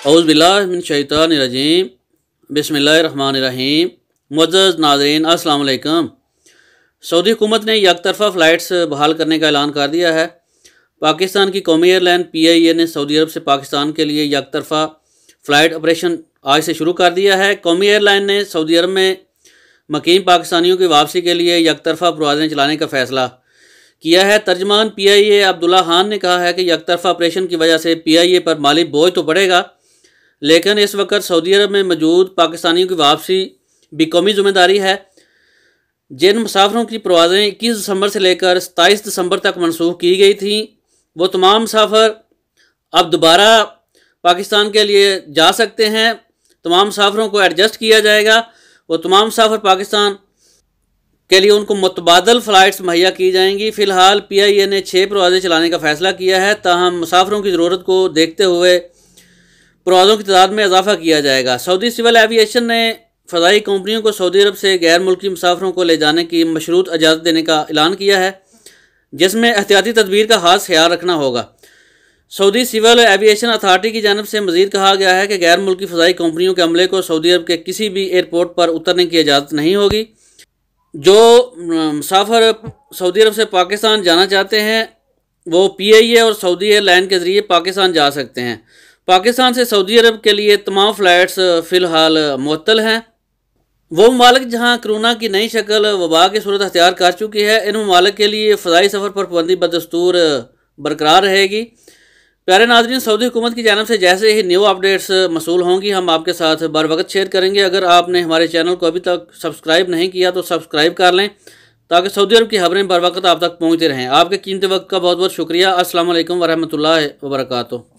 औज़ुबिल्लाहिमिनश्शैतानिर्रजीम बिस्मिल्लाहिर्रहमानिर्रहीम। मुअज़्ज़ज़ नाज़रीन अस्सलाम वालेकुम। सऊदी हुकूमत ने यकतरफ़ा फ़्लाइट्स बहाल करने का ऐलान कर दिया है। पाकिस्तान की कौमी एयरलाइन PIA ने सऊदी अरब से पाकिस्तान के लिए यकतरफ़ा फ़्लाइट ऑपरेशन आज से शुरू कर दिया है। कौमी एयरलाइन ने सऊदी अरब में मकीम पाकिस्तानियों की वापसी के लिए यकतरफ़ा परवाज़ें चलाने का फ़ैसला किया है। तर्जमान PIA अब्दुल्ला खान ने कहा है कि यकतरफ़ा ऑपरेशन की वजह से PIA पर माली बोझ तो बढ़ेगा, लेकिन इस वक्त सऊदी अरब में मौजूद पाकिस्तानियों की वापसी भी कौमी ज़िम्मेदारी है। जिन मुसाफिरों की परवाज़ें 21 दिसंबर से लेकर 27 दिसंबर तक मनसूख की गई थी, वो तमाम मुसाफिर अब दोबारा पाकिस्तान के लिए जा सकते हैं। तमाम मुसाफिरों को एडजस्ट किया जाएगा। वो तमाम मुसाफिर पाकिस्तान के लिए उनको मुतबादल फ़्लाइट्स मुहैया की जाएंगी। फ़िलहाल PIA ने 6 परवाज़ें चलाने का फ़ैसला किया है, ताहम मुसाफिरों की ज़रूरत को देखते हुए परवाज़ों की तादाद में इजाफा किया जाएगा। सऊदी सिविल एविएशन ने फ़ज़ाई कंपनियों को सऊदी अरब से गैर मुल्की मुसाफिरों को ले जाने की मशरूत इजाज़त देने का ऐलान किया है, जिसमें एहतियाती तदबीर का खास ख्याल रखना होगा। सऊदी सिविल एविएशन अथॉरिटी की जानिब से मज़ीद कहा गया है कि गैर मुल्की फ़ज़ाई कंपनियों के अमले को सऊदी अरब के किसी भी एयरपोर्ट पर उतरने की इजाज़त नहीं होगी। जो मुसाफिर सऊदी अरब से पाकिस्तान जाना चाहते हैं वो PIA और सऊदी एयरलाइन के ज़रिए पाकिस्तान जा सकते हैं। पाकिस्तान से सऊदी अरब के लिए तमाम फ़्लाइट्स फ़िलहाल मुअत्तल हैं। वो ममालिक जहाँ कोरोना की नई शक्ल वबा की सूरत अख्तियार कर चुकी है, इन ममालिक के लिए फ़ज़ाई सफ़र पर पाबंदी बदस्तूर बरकरार रहेगी। प्यारे नाज़रीन, सऊदी हुकूमत की जानिब से जैसे ही न्यू अपडेट्स मसूल होंगी हम आपके साथ बर वक्त शेयर करेंगे। अगर आपने हमारे चैनल को अभी तक सब्सक्राइब नहीं किया तो सब्सक्राइब कर लें, ताकि सऊदी अरब की खबरें बर वक्त आप तक पहुँचते रहें। आपके कीमती वक्त का बहुत बहुत शुक्रिया। अस्सलाम वालेकुम वरहमतुल्लाहि वबरकातुहू।